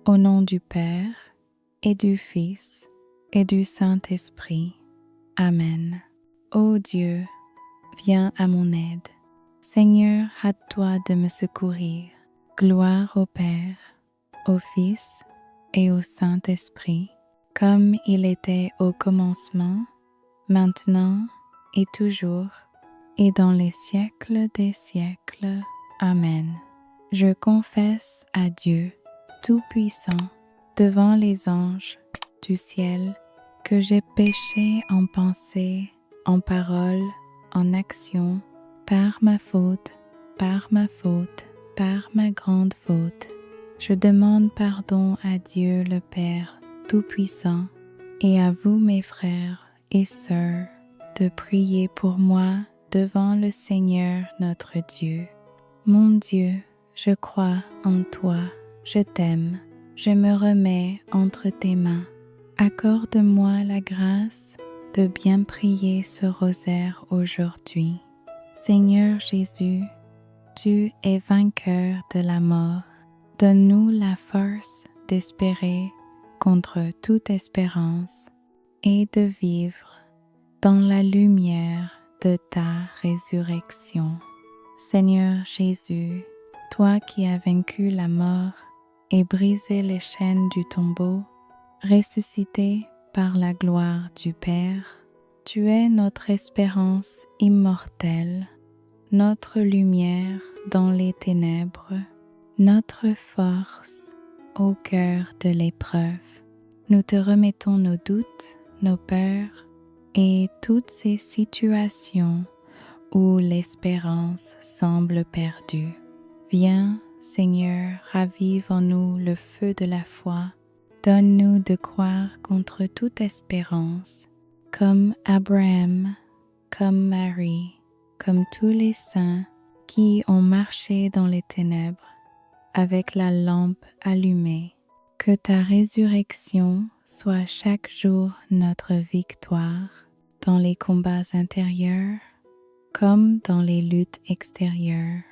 Au nom du Père, et du Fils, et du Saint-Esprit. Amen. Ô Dieu, viens à mon aide. Seigneur, hâte-toi de me secourir. Gloire au Père, au Fils et au Saint-Esprit, comme il était au commencement, maintenant et toujours, et dans les siècles des siècles. Amen. Je confesse à Dieu Tout-Puissant, devant les anges du ciel, que j'ai péché en pensée, en parole, en action, par ma faute, par ma grande faute. Je demande pardon à Dieu le Père Tout-Puissant et à vous mes frères et sœurs de prier pour moi devant le Seigneur notre Dieu. Mon Dieu, je crois en toi, je t'aime, je me remets entre tes mains. Accorde-moi la grâce de bien prier ce rosaire aujourd'hui. Seigneur Jésus, tu es vainqueur de la mort. Donne-nous la force d'espérer contre toute espérance et de vivre dans la lumière de ta résurrection. Seigneur Jésus, toi qui as vaincu la mort et brisé les chaînes du tombeau, ressuscité par la gloire du Père, tu es notre espérance immortelle, notre lumière dans les ténèbres, notre force au cœur de l'épreuve. Nous te remettons nos doutes, nos peurs et toutes ces situations où l'espérance semble perdue. Viens, Seigneur, ravive en nous le feu de la foi. Donne-nous de croire contre toute espérance, comme Abraham, comme Marie, comme tous les saints qui ont marché dans les ténèbres avec la lampe allumée. Que ta résurrection soit chaque jour notre victoire dans les combats intérieurs comme dans les luttes extérieures.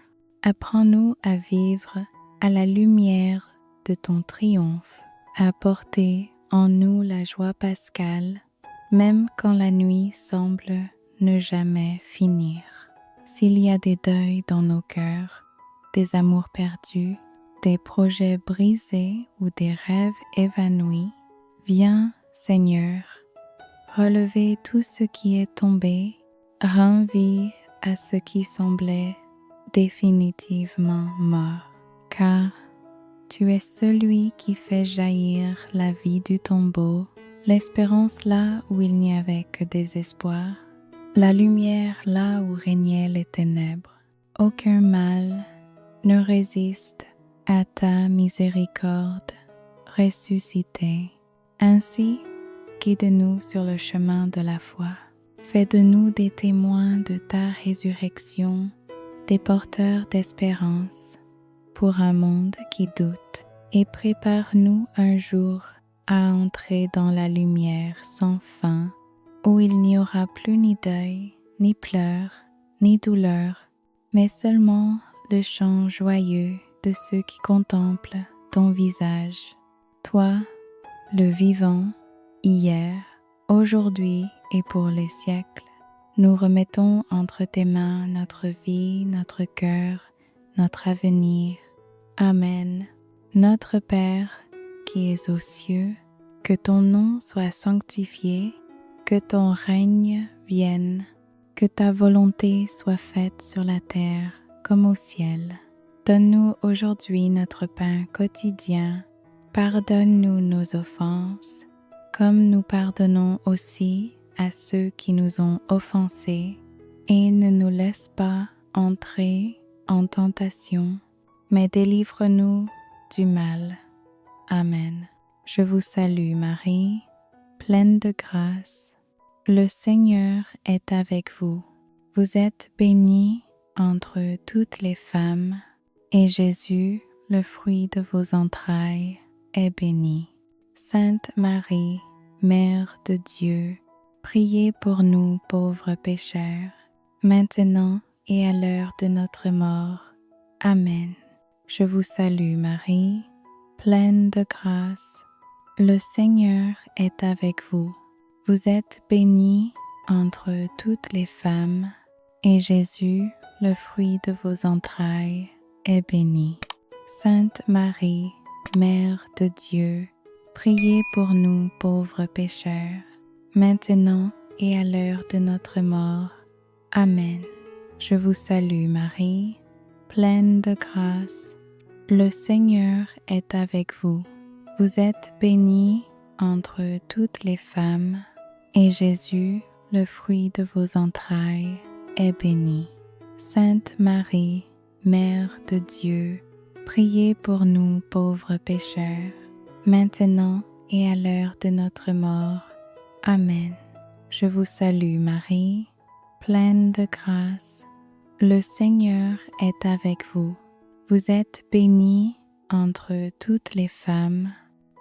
Apprends-nous à vivre à la lumière de ton triomphe, à porter en nous la joie pascale, même quand la nuit semble ne jamais finir. S'il y a des deuils dans nos cœurs, des amours perdus, des projets brisés ou des rêves évanouis, viens, Seigneur, relever tout ce qui est tombé, rends vie à ce qui semblait définitivement mort, car tu es celui qui fait jaillir la vie du tombeau, l'espérance là où il n'y avait que désespoir, la lumière là où régnaient les ténèbres. Aucun mal ne résiste à ta miséricorde ressuscitée. Ainsi, guide-nous sur le chemin de la foi. Fais de nous des témoins de ta résurrection, des porteurs d'espérance pour un monde qui doute, et prépare-nous un jour à entrer dans la lumière sans fin, où il n'y aura plus ni deuil, ni pleurs, ni douleur, mais seulement le chant joyeux de ceux qui contemplent ton visage. Toi, le vivant, hier, aujourd'hui et pour les siècles, nous remettons entre tes mains notre vie, notre cœur, notre avenir. Amen. Notre Père, qui es aux cieux, que ton nom soit sanctifié, que ton règne vienne, que ta volonté soit faite sur la terre comme au ciel. Donne-nous aujourd'hui notre pain quotidien. Pardonne-nous nos offenses, comme nous pardonnons aussi à ceux qui nous ont offensés, et ne nous laisse pas entrer en tentation, mais délivre-nous du mal. Amen. Je vous salue Marie, pleine de grâce. Le Seigneur est avec vous. Vous êtes bénie entre toutes les femmes, et Jésus, le fruit de vos entrailles, est béni. Sainte Marie, Mère de Dieu, priez pour nous pauvres pécheurs, maintenant et à l'heure de notre mort. Amen. Je vous salue Marie, pleine de grâce. Le Seigneur est avec vous. Vous êtes bénie entre toutes les femmes, et Jésus, le fruit de vos entrailles, est béni. Sainte Marie, Mère de Dieu, priez pour nous pauvres pécheurs, maintenant et à l'heure de notre mort. Amen. Je vous salue Marie, pleine de grâce. Le Seigneur est avec vous. Vous êtes bénie entre toutes les femmes, et Jésus, le fruit de vos entrailles, est béni. Sainte Marie, Mère de Dieu, priez pour nous pauvres pécheurs, maintenant et à l'heure de notre mort. Amen. Je vous salue Marie, pleine de grâce. Le Seigneur est avec vous. Vous êtes bénie entre toutes les femmes,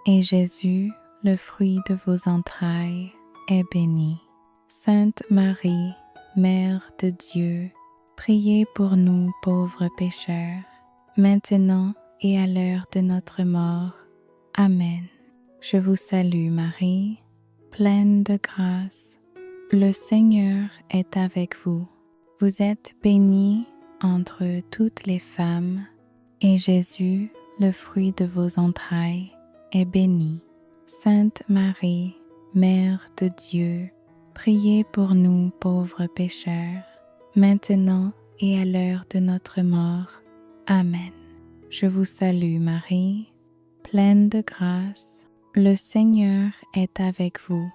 et Jésus, le fruit de vos entrailles, est béni. Sainte Marie, Mère de Dieu, priez pour nous pauvres pécheurs, maintenant et à l'heure de notre mort. Amen. Je vous salue Marie, pleine de grâce. Le Seigneur est avec vous. Vous êtes bénie entre toutes les femmes, et Jésus, le fruit de vos entrailles, est béni. Sainte Marie, Mère de Dieu, priez pour nous pauvres pécheurs, maintenant et à l'heure de notre mort. Amen. Je vous salue Marie, pleine de grâce. Le Seigneur est avec vous.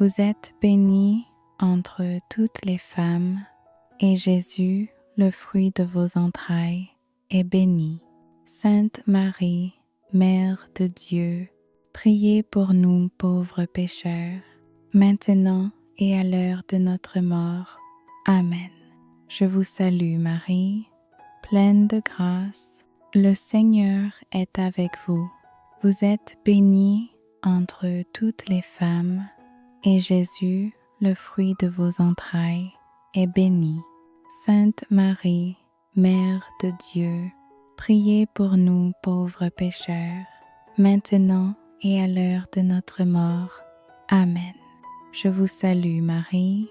Vous êtes bénie entre toutes les femmes, et Jésus, le fruit de vos entrailles, est béni. Sainte Marie, Mère de Dieu, priez pour nous pauvres pécheurs, maintenant et à l'heure de notre mort. Amen. Je vous salue Marie, pleine de grâce. Le Seigneur est avec vous. Vous êtes bénie entre toutes les femmes, et Jésus, le fruit de vos entrailles, est béni. Sainte Marie, Mère de Dieu, priez pour nous pauvres pécheurs, maintenant et à l'heure de notre mort. Amen. Je vous salue Marie,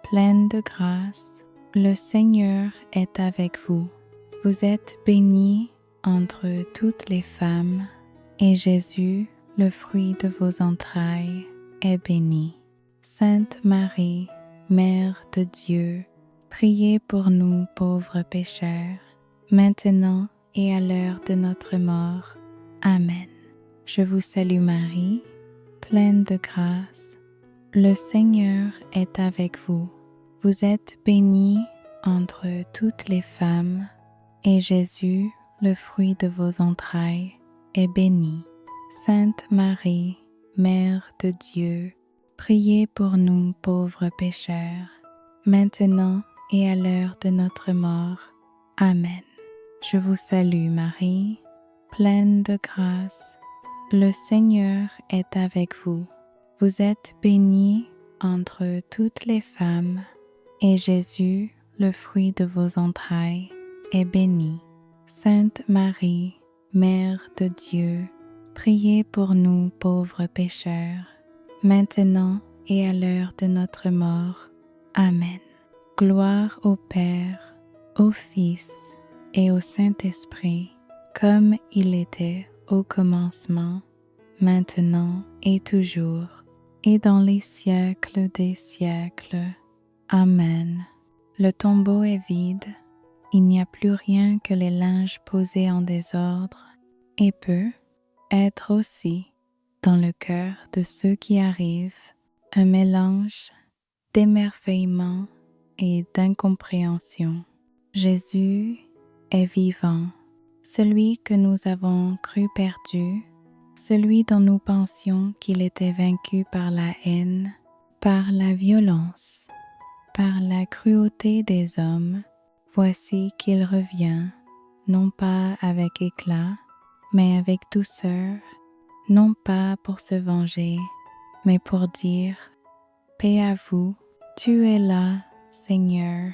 pleine de grâce. Le Seigneur est avec vous. Vous êtes bénie entre toutes les femmes, et Jésus, le fruit de vos entrailles, est béni. Sainte Marie, Mère de Dieu, priez pour nous pauvres pécheurs, maintenant et à l'heure de notre mort. Amen. Je vous salue Marie, pleine de grâce. Le Seigneur est avec vous. Vous êtes bénie entre toutes les femmes, et Jésus, le fruit de vos entrailles, est béni. Sainte Marie, Mère de Dieu, priez pour nous pauvres pécheurs, maintenant et à l'heure de notre mort. Amen. Je vous salue Marie, pleine de grâce. Le Seigneur est avec vous. Vous êtes bénie entre toutes les femmes, et Jésus, le fruit de vos entrailles, est béni. Sainte Marie, Mère de Dieu, priez pour nous pauvres pécheurs, maintenant et à l'heure de notre mort. Amen. Gloire au Père, au Fils et au Saint-Esprit, comme il était au commencement, maintenant et toujours, et dans les siècles des siècles. Amen. Le tombeau est vide, il n'y a plus rien que les linges posés en désordre, et peut être aussi, dans le cœur de ceux qui arrivent, un mélange d'émerveillement et d'incompréhension. Jésus est vivant, celui que nous avons cru perdu, celui dont nous pensions qu'il était vaincu par la haine, par la violence, par la cruauté des hommes. Voici qu'il revient, non pas avec éclat, mais avec douceur, non pas pour se venger, mais pour dire « Paix à vous, tu es là, Seigneur ».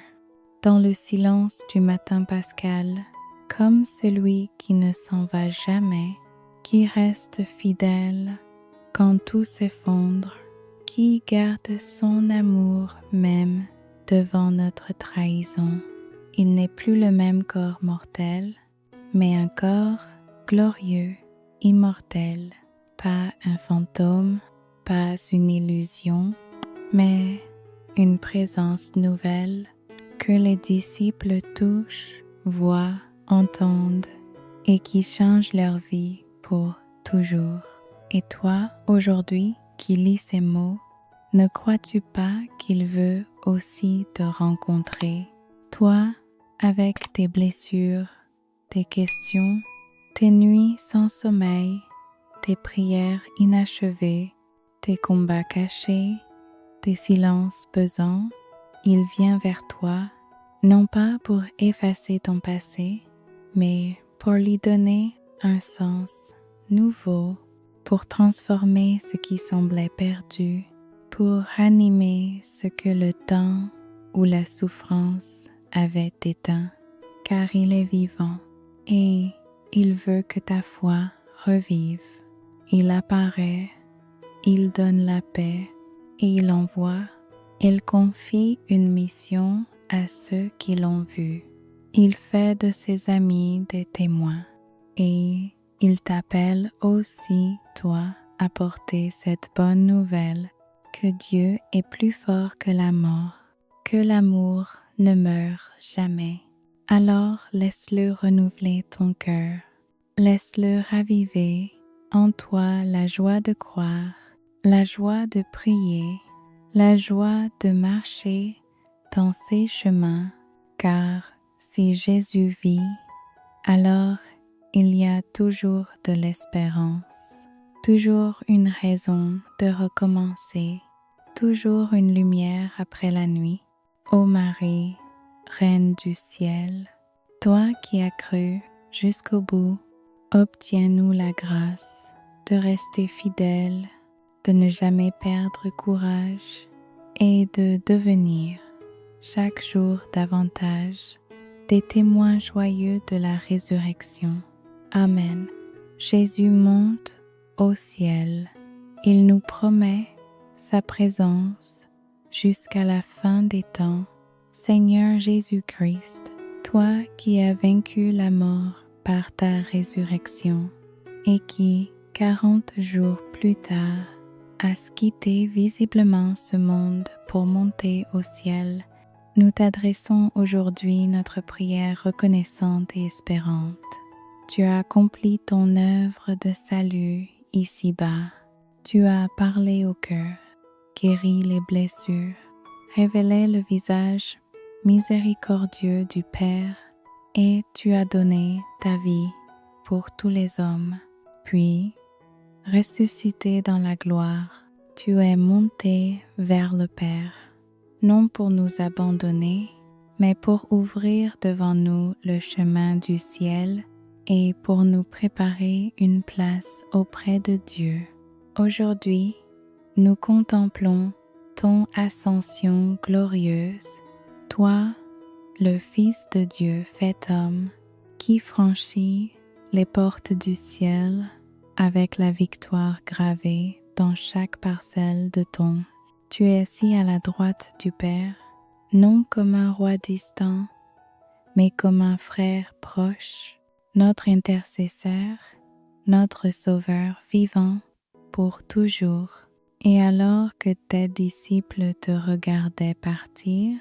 Dans le silence du matin pascal, comme celui qui ne s'en va jamais, qui reste fidèle quand tout s'effondre, qui garde son amour même devant notre trahison. Il n'est plus le même corps mortel, mais un corps glorieux, immortel, pas un fantôme, pas une illusion, mais une présence nouvelle que les disciples touchent, voient, entendent et qui change leur vie pour toujours. Et toi, aujourd'hui, qui lis ces mots, ne crois-tu pas qu'il veut aussi te rencontrer? Toi, avec tes blessures, tes questions, tes nuits sans sommeil, tes prières inachevées, tes combats cachés, tes silences pesants, il vient vers toi, non pas pour effacer ton passé, mais pour lui donner un sens nouveau, pour transformer ce qui semblait perdu, pour ranimer ce que le temps ou la souffrance avait éteint, car il est vivant et il veut que ta foi revive. Il apparaît, il donne la paix et il envoie, il confie une mission à ceux qui l'ont vu. Il fait de ses amis des témoins et il t'appelle aussi, toi, à porter cette bonne nouvelle que Dieu est plus fort que la mort, que l'amour ne meurt jamais. Alors laisse-le renouveler ton cœur, laisse-le raviver en toi la joie de croire, la joie de prier, la joie de marcher dans ses chemins, car si Jésus vit, alors il y a toujours de l'espérance, toujours une raison de recommencer, toujours une lumière après la nuit. Ô Marie, Reine du ciel, toi qui as cru jusqu'au bout, obtiens-nous la grâce de rester fidèles, de ne jamais perdre courage et de devenir chaque jour davantage des témoins joyeux de la résurrection. Amen. Jésus monte au ciel. Il nous promet sa présence jusqu'à la fin des temps. Seigneur Jésus-Christ, toi qui as vaincu la mort par ta résurrection et qui, 40 jours plus tard, as quitté visiblement ce monde pour monter au ciel, nous t'adressons aujourd'hui notre prière reconnaissante et espérante. Tu as accompli ton œuvre de salut ici-bas. Tu as parlé au cœur, guéri les blessures, révélé le visage miséricordieux du Père, et tu as donné ta vie pour tous les hommes. Puis, ressuscité dans la gloire, tu es monté vers le Père, non pour nous abandonner, mais pour ouvrir devant nous le chemin du ciel et pour nous préparer une place auprès de Dieu. Aujourd'hui, nous contemplons ton ascension glorieuse, toi, le Fils de Dieu fait homme, qui franchit les portes du ciel avec la victoire gravée dans chaque parcelle de ton. Tu es assis à la droite du Père, non comme un roi distant, mais comme un frère proche, notre intercesseur, notre Sauveur vivant pour toujours. Et alors que tes disciples te regardaient partir,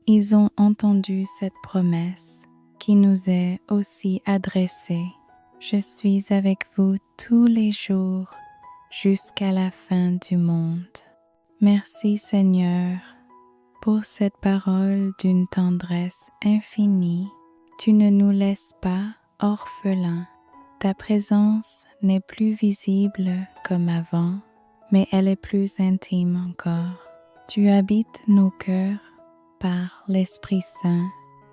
ils ont entendu cette promesse qui nous est aussi adressée. Je suis avec vous tous les jours jusqu'à la fin du monde. Merci Seigneur pour cette parole d'une tendresse infinie. Tu ne nous laisses pas orphelins. Ta présence n'est plus visible comme avant, mais elle est plus intime encore. Tu habites nos cœurs par l'Esprit Saint.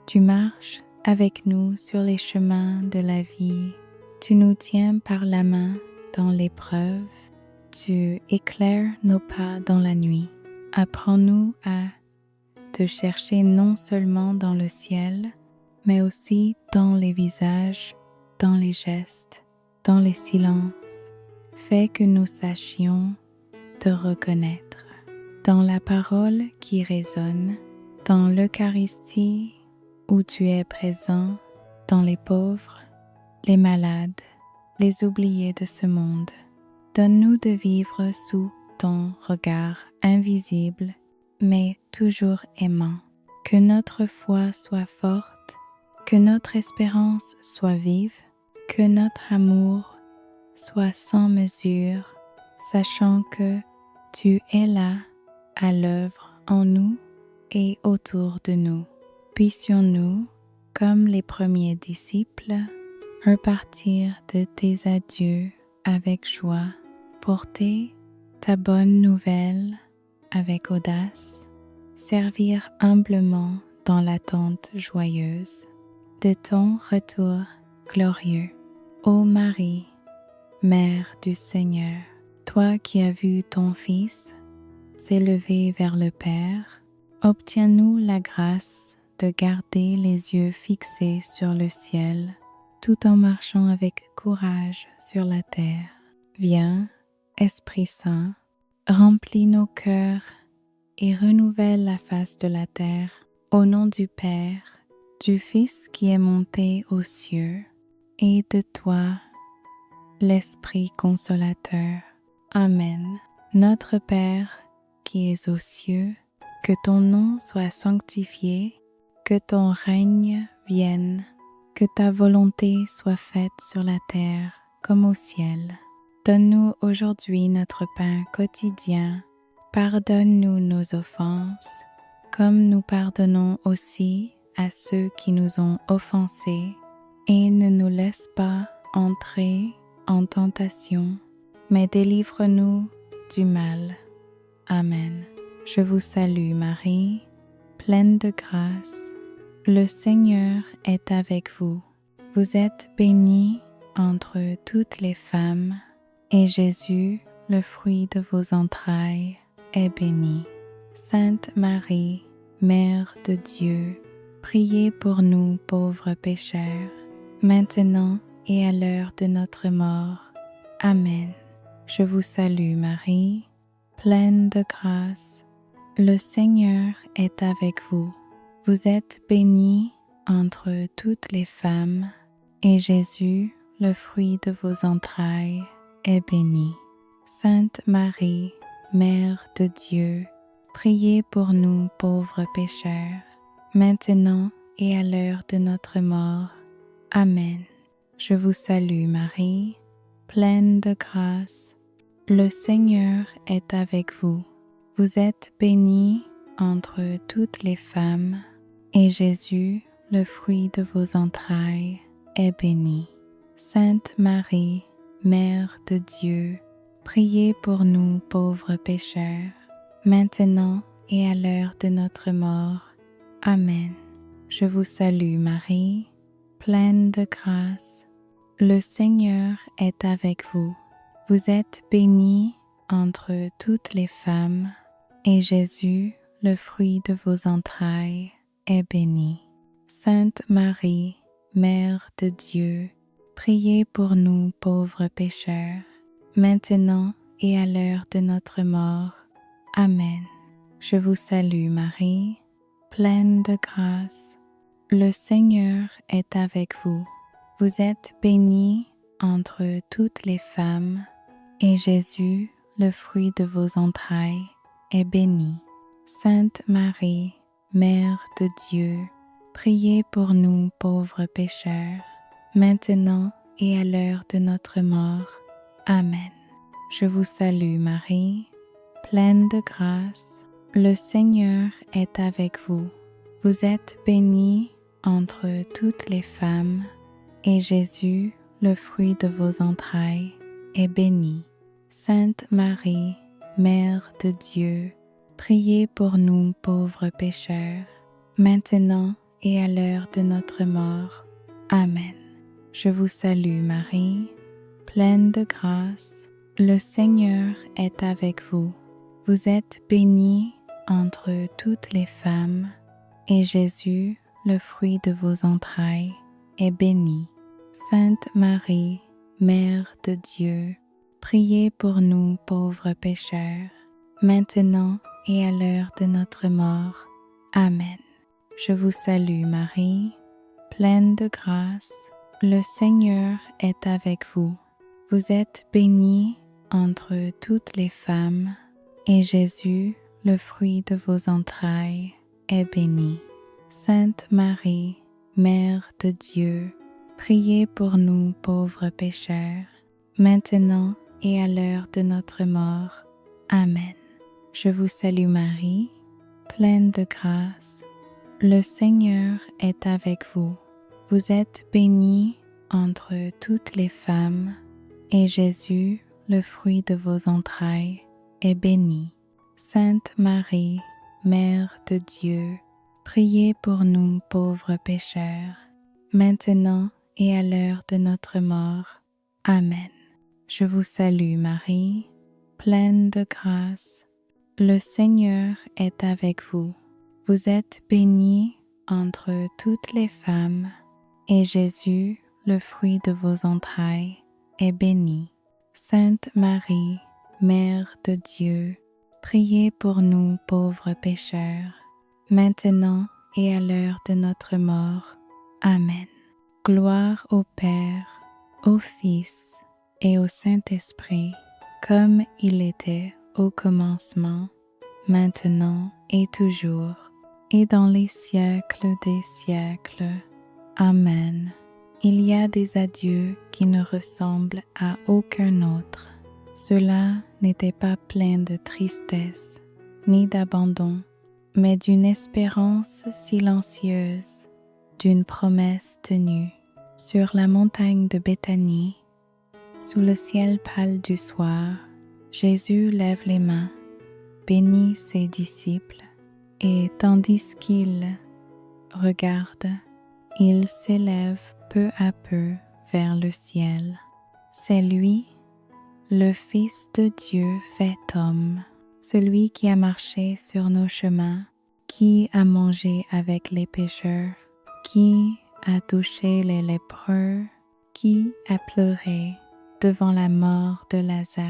Tu marches avec nous sur les chemins de la vie. Tu nous tiens par la main dans l'épreuve. Tu éclaires nos pas dans la nuit. Apprends-nous à te chercher non seulement dans le ciel, mais aussi dans les visages, dans les gestes, dans les silences, fais que nous sachions te reconnaître. Dans la parole qui résonne, dans l'Eucharistie où tu es présent, dans les pauvres, les malades, les oubliés de ce monde. Donne-nous de vivre sous ton regard invisible, mais toujours aimant. Que notre foi soit forte, que notre espérance soit vive, que notre amour soit sans mesure, sachant que tu es là, à l'œuvre en nous et autour de nous. Puissions-nous, comme les premiers disciples, repartir de tes adieux avec joie, porter ta bonne nouvelle avec audace, servir humblement dans l'attente joyeuse de ton retour glorieux. Ô Marie, Mère du Seigneur, toi qui as vu ton Fils s'élever vers le Père, obtiens-nous la grâce de garder les yeux fixés sur le ciel, tout en marchant avec courage sur la terre. Viens, Esprit Saint, remplis nos cœurs et renouvelle la face de la terre, au nom du Père, du Fils qui est monté aux cieux, et de toi, l'Esprit consolateur. Amen. Notre Père, qui es aux cieux, que ton nom soit sanctifié, que ton règne vienne, que ta volonté soit faite sur la terre comme au ciel. Donne-nous aujourd'hui notre pain quotidien. Pardonne-nous nos offenses, comme nous pardonnons aussi à ceux qui nous ont offensés, et ne nous laisse pas entrer en tentation, mais délivre-nous du mal. Amen. Je vous salue Marie, pleine de grâce. Le Seigneur est avec vous. Vous êtes bénie entre toutes les femmes, et Jésus, le fruit de vos entrailles, est béni. Sainte Marie, Mère de Dieu, priez pour nous pauvres pécheurs, maintenant et à l'heure de notre mort. Amen. Je vous salue Marie, pleine de grâce. Le Seigneur est avec vous. Vous êtes bénie entre toutes les femmes, et Jésus, le fruit de vos entrailles, est béni. Sainte Marie, Mère de Dieu, priez pour nous pauvres pécheurs, maintenant et à l'heure de notre mort. Amen. Je vous salue Marie, pleine de grâce. Le Seigneur est avec vous. Vous êtes bénie entre toutes les femmes, et Jésus, le fruit de vos entrailles, est béni. Sainte Marie, Mère de Dieu, priez pour nous pauvres pécheurs, maintenant et à l'heure de notre mort. Amen. Je vous salue Marie, pleine de grâce. Le Seigneur est avec vous. Vous êtes bénie entre toutes les femmes, et Jésus, le fruit de vos entrailles, est béni. Sainte Marie, Mère de Dieu, priez pour nous pauvres pécheurs, maintenant et à l'heure de notre mort. Amen. Je vous salue Marie, pleine de grâce. Le Seigneur est avec vous. Vous êtes bénie entre toutes les femmes, et Jésus, le fruit de vos entrailles, est béni. Sainte Marie, Mère de Dieu, priez pour nous pauvres pécheurs, maintenant et à l'heure de notre mort. Amen. Je vous salue Marie, pleine de grâce. Le Seigneur est avec vous. Vous êtes bénie entre toutes les femmes, et Jésus, le fruit de vos entrailles, est béni. Sainte Marie, Mère de Dieu, priez pour nous pauvres pécheurs, maintenant et à l'heure de notre mort. Amen. Je vous salue Marie, pleine de grâce. Le Seigneur est avec vous. Vous êtes bénie entre toutes les femmes, et Jésus, le fruit de vos entrailles, est béni. Sainte Marie, Mère de Dieu, priez pour nous pauvres pécheurs, maintenant et à l'heure de notre mort. Amen. Je vous salue Marie, pleine de grâce, le Seigneur est avec vous. Vous êtes bénie entre toutes les femmes, et Jésus, le fruit de vos entrailles, est béni. Sainte Marie, Mère de Dieu, priez pour nous pauvres pécheurs, maintenant et à l'heure de notre mort. Amen. Je vous salue Marie, pleine de grâce, le Seigneur est avec vous. Vous êtes bénie entre toutes les femmes, et Jésus, le fruit de vos entrailles, est béni. Sainte Marie, Mère de Dieu, priez pour nous pauvres pécheurs, maintenant et à l'heure de notre mort. Amen. Je vous salue Marie, pleine de grâce, le Seigneur est avec vous. Vous êtes bénie entre toutes les femmes, et Jésus, le fruit de vos entrailles, est béni. Sainte Marie, Mère de Dieu, priez pour nous pauvres pécheurs, maintenant et à l'heure de notre mort. Amen. Gloire au Père, au Fils et au Saint-Esprit, comme il était au commencement, maintenant et toujours, et dans les siècles des siècles. Amen. Il y a des adieux qui ne ressemblent à aucun autre. Ceux-là n'étaient pas pleins de tristesse, ni d'abandon, mais d'une espérance silencieuse, d'une promesse tenue. Sur la montagne de Béthanie, sous le ciel pâle du soir, Jésus lève les mains, bénit ses disciples, et tandis qu'il regarde, il s'élève peu à peu vers le ciel. C'est lui, le Fils de Dieu fait homme, celui qui a marché sur nos chemins, qui a mangé avec les pécheurs, qui a touché les lépreux, qui a pleuré devant la mort de Lazare.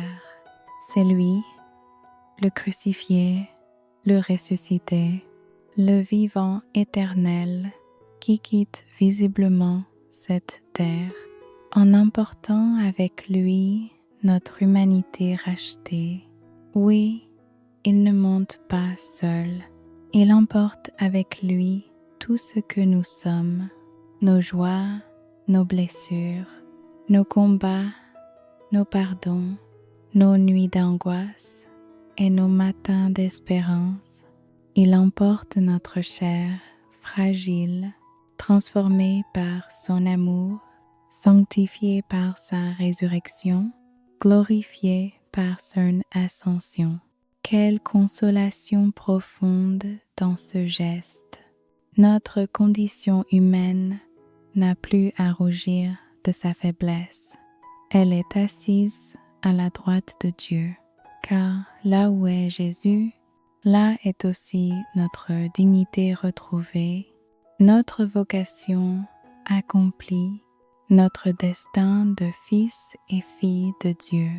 C'est lui, le crucifié, le ressuscité, le vivant éternel, qui quitte visiblement cette terre, en emportant avec lui notre humanité rachetée. Oui, il ne monte pas seul, il emporte avec lui tout ce que nous sommes, nos joies, nos blessures, nos combats, nos pardons, nos nuits d'angoisse et nos matins d'espérance. Il emporte notre chair fragile, transformée par son amour, sanctifiée par sa résurrection, glorifiée par son ascension. Quelle consolation profonde dans ce geste! Notre condition humaine n'a plus à rougir de sa faiblesse. Elle est assise à la droite de Dieu, car là où est Jésus, là est aussi notre dignité retrouvée, notre vocation accomplie, notre destin de fils et filles de Dieu.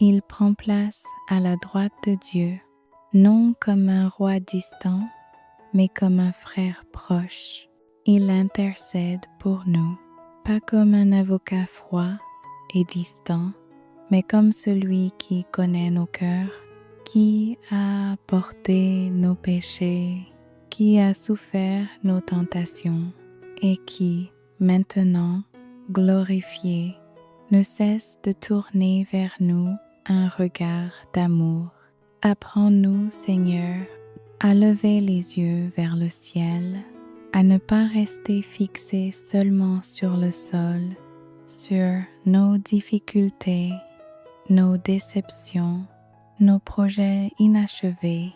Il prend place à la droite de Dieu, non comme un roi distant, mais comme un frère proche. Il intercède pour nous, pas comme un avocat froid et distant, mais comme celui qui connaît nos cœurs, qui a porté nos péchés, qui a souffert nos tentations et qui, maintenant, glorifié, ne cesse de tourner vers nous un regard d'amour. Apprends-nous, Seigneur, à lever les yeux vers le ciel, à ne pas rester fixés seulement sur le sol, sur nos difficultés, nos déceptions, nos projets inachevés,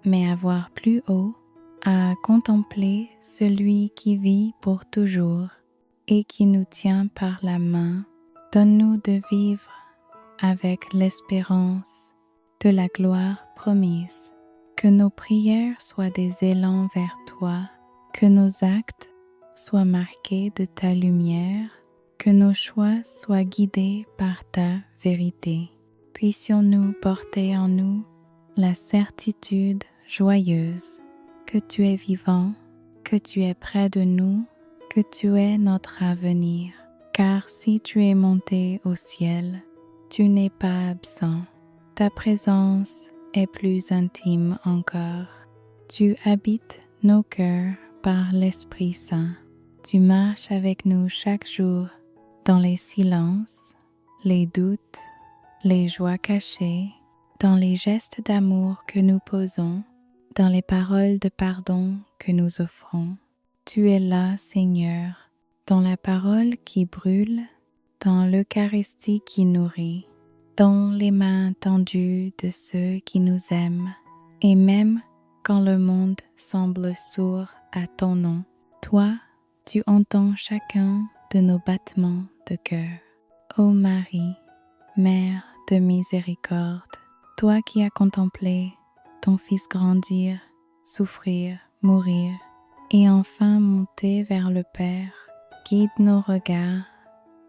mais à voir plus haut, à contempler celui qui vit pour toujours et qui nous tient par la main. Donne-nous de vivre avec l'espérance de la gloire promise, que nos prières soient des élans vers toi, que nos actes soient marqués de ta lumière, que nos choix soient guidés par ta vérité. Puissions-nous porter en nous la certitude joyeuse que tu es vivant, que tu es près de nous, que tu es notre avenir. Car si tu es monté au ciel, tu n'es pas absent. Ta présence est plus intime encore. Tu habites nos cœurs par l'Esprit Saint. Tu marches avec nous chaque jour dans les silences, les doutes, les joies cachées, dans les gestes d'amour que nous posons, dans les paroles de pardon que nous offrons. Tu es là, Seigneur, dans la parole qui brûle, dans l'Eucharistie qui nourrit, dans les mains tendues de ceux qui nous aiment, et même quand le monde semble sourd à ton nom, toi, tu entends chacun de nos battements de cœur. Ô Marie, Mère de miséricorde, toi qui as contemplé ton Fils grandir, souffrir, mourir, et enfin monter vers le Père, guide nos regards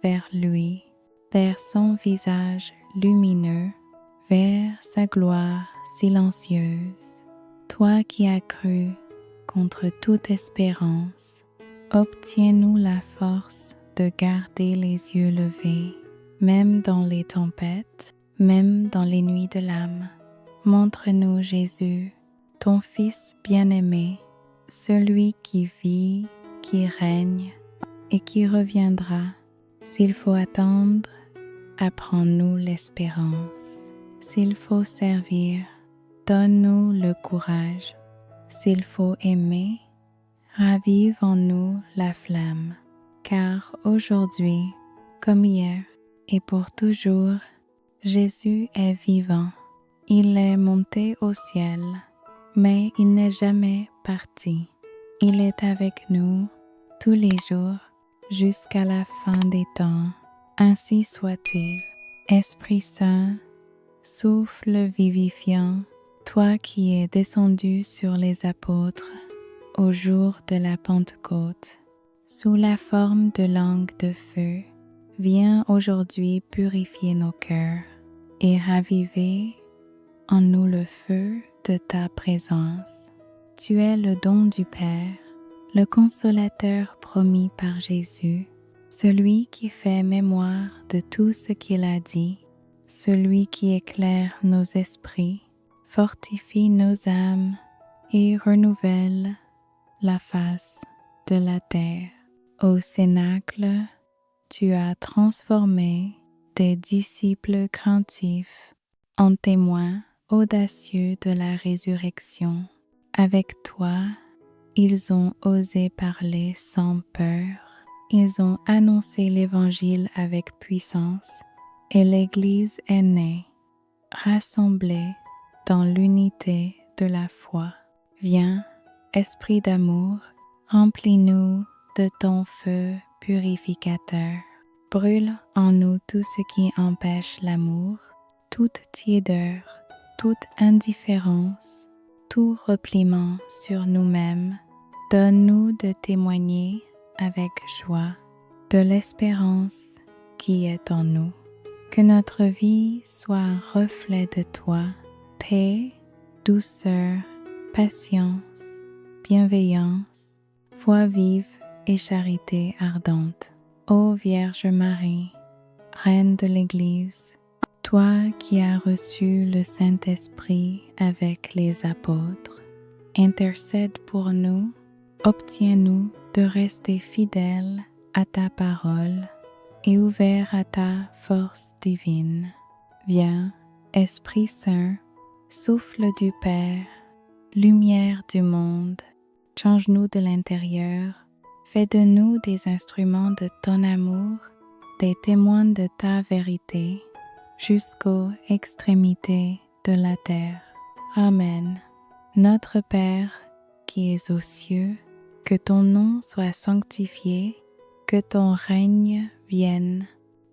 vers lui, vers son visage lumineux, vers sa gloire silencieuse. Toi qui as cru contre toute espérance, obtiens-nous la force de garder les yeux levés, même dans les tempêtes, même dans les nuits de l'âme. Montre-nous Jésus, ton Fils bien-aimé, celui qui vit, qui règne et qui reviendra. S'il faut attendre, apprends-nous l'espérance. S'il faut servir, donne-nous le courage. S'il faut aimer, ravive en nous la flamme. Car aujourd'hui, comme hier et pour toujours, Jésus est vivant. Il est monté au ciel, mais il n'est jamais parti. Il est avec nous tous les jours jusqu'à la fin des temps. Ainsi soit-il. Esprit Saint, souffle vivifiant, toi qui es descendu sur les apôtres au jour de la Pentecôte, sous la forme de langue de feu, viens aujourd'hui purifier nos cœurs et raviver en nous le feu de ta présence. Tu es le don du Père, le consolateur promis par Jésus, celui qui fait mémoire de tout ce qu'il a dit, celui qui éclaire nos esprits, fortifie nos âmes et renouvelle la face de la terre. Au Cénacle, tu as transformé des disciples craintifs en témoins audacieux de la résurrection. Avec toi, ils ont osé parler sans peur. Ils ont annoncé l'Évangile avec puissance et l'Église est née, rassemblée dans l'unité de la foi. Viens, Esprit d'amour, remplis-nous de ton feu purificateur. Brûle en nous tout ce qui empêche l'amour, toute tiédeur, toute indifférence, tout repliement sur nous-mêmes. Donne-nous de témoigner avec joie de l'espérance qui est en nous. Que notre vie soit un reflet de toi, paix, douceur, patience, bienveillance, foi vive et charité ardente. Ô Vierge Marie, Reine de l'Église, toi qui as reçu le Saint-Esprit avec les apôtres, intercède pour nous, obtiens-nous de rester fidèles à ta parole et ouverts à ta force divine. Viens, Esprit Saint, souffle du Père, lumière du monde, change-nous de l'intérieur, fais de nous des instruments de ton amour, des témoins de ta vérité, jusqu'aux extrémités de la terre. Amen. Notre Père, qui es aux cieux, que ton nom soit sanctifié, que ton règne vienne,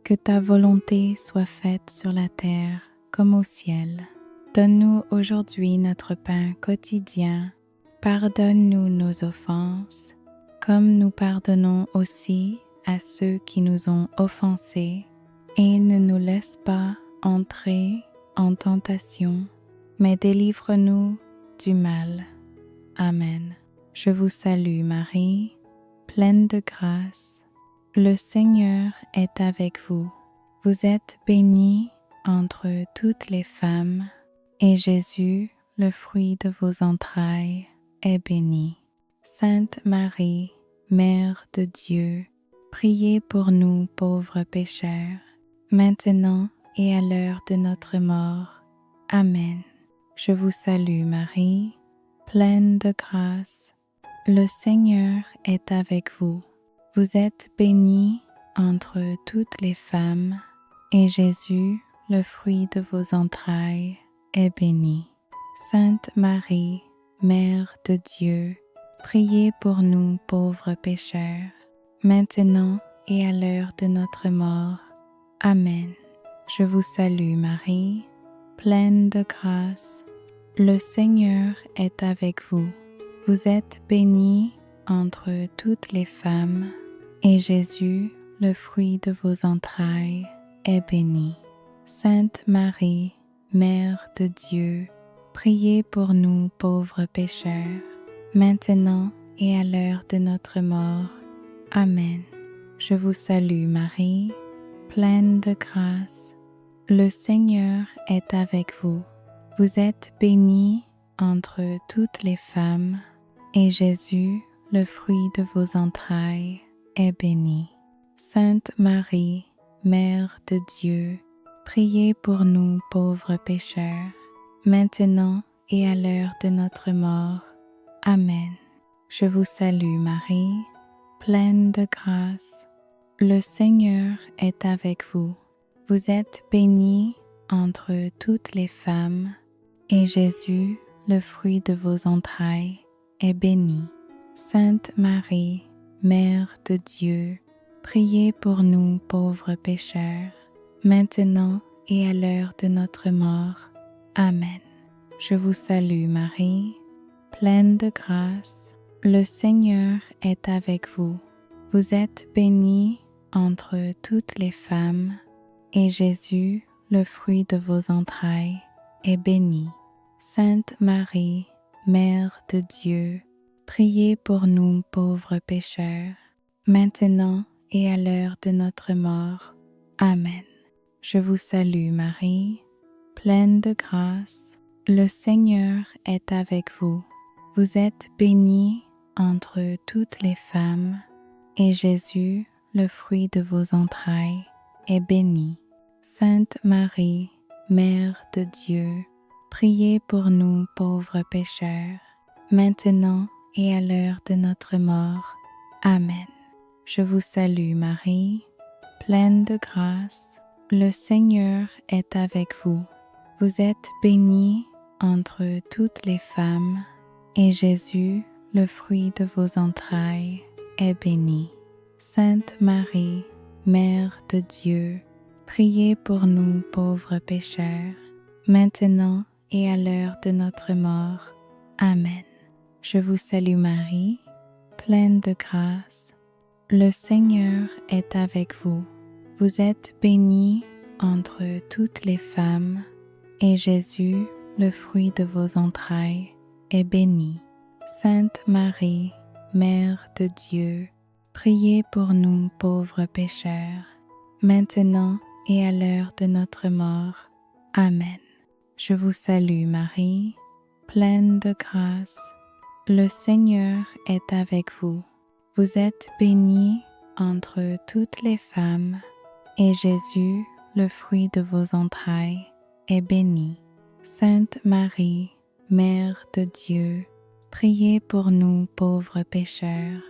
que ta volonté soit faite sur la terre comme au ciel. Donne-nous aujourd'hui notre pain quotidien. Pardonne-nous nos offenses, comme nous pardonnons aussi à ceux qui nous ont offensés, et ne nous laisse pas entrer en tentation, mais délivre-nous du mal. Amen. Je vous salue Marie, pleine de grâce. Le Seigneur est avec vous. Vous êtes bénie entre toutes les femmes, et Jésus, le fruit de vos entrailles, est béni. Sainte Marie, Mère de Dieu, priez pour nous pauvres pécheurs, maintenant et à l'heure de notre mort. Amen. Je vous salue Marie, pleine de grâce. Le Seigneur est avec vous. Vous êtes bénie entre toutes les femmes, et Jésus, le fruit de vos entrailles, est béni. Sainte Marie, Mère de Dieu, priez pour nous pauvres pécheurs, maintenant et à l'heure de notre mort. Amen. Je vous salue Marie, pleine de grâce. Le Seigneur est avec vous. Vous êtes bénie entre toutes les femmes, et Jésus, le fruit de vos entrailles, est béni. Sainte Marie, Mère de Dieu, priez pour nous pauvres pécheurs, maintenant et à l'heure de notre mort. Amen. Je vous salue Marie, pleine de grâce. Le Seigneur est avec vous. Vous êtes bénie entre toutes les femmes, et Jésus, le fruit de vos entrailles, est béni. Sainte Marie, Mère de Dieu, priez pour nous pauvres pécheurs, maintenant et à l'heure de notre mort. Amen. Je vous salue Marie, pleine de grâce. Le Seigneur est avec vous. Vous êtes bénie entre toutes les femmes, et Jésus, le fruit de vos entrailles, est béni. Sainte Marie, Mère de Dieu, priez pour nous pauvres pécheurs, maintenant et à l'heure de notre mort. Amen. Je vous salue Marie, pleine de grâce. Le Seigneur est avec vous. Vous êtes bénie entre toutes les femmes, et Jésus, le fruit de vos entrailles, est béni. Sainte Marie, Mère de Dieu, priez pour nous pauvres pécheurs, maintenant et à l'heure de notre mort. Amen. Je vous salue Marie, pleine de grâce. Le Seigneur est avec vous. Vous êtes bénie entre toutes les femmes, et Jésus, le fruit de vos entrailles, est béni. Sainte Marie, Mère de Dieu, priez pour nous pauvres pécheurs, maintenant et à l'heure de notre mort. Amen. Je vous salue Marie, pleine de grâce. Le Seigneur est avec vous. Vous êtes bénie entre toutes les femmes, et Jésus, le fruit de vos entrailles, est béni. Sainte Marie, Mère de Dieu, priez pour nous pauvres pécheurs, maintenant et à l'heure de notre mort. Amen. Je vous salue Marie, pleine de grâce. Le Seigneur est avec vous. Vous êtes bénie entre toutes les femmes, et Jésus, le fruit de vos entrailles, est béni. Sainte Marie, Mère de Dieu, priez pour nous pauvres pécheurs, maintenant et à l'heure de notre mort. Amen. Je vous salue Marie, pleine de grâce. Le Seigneur est avec vous. Vous êtes bénie entre toutes les femmes, et Jésus, le fruit de vos entrailles, est béni. Sainte Marie, Mère de Dieu, priez pour nous pauvres pécheurs,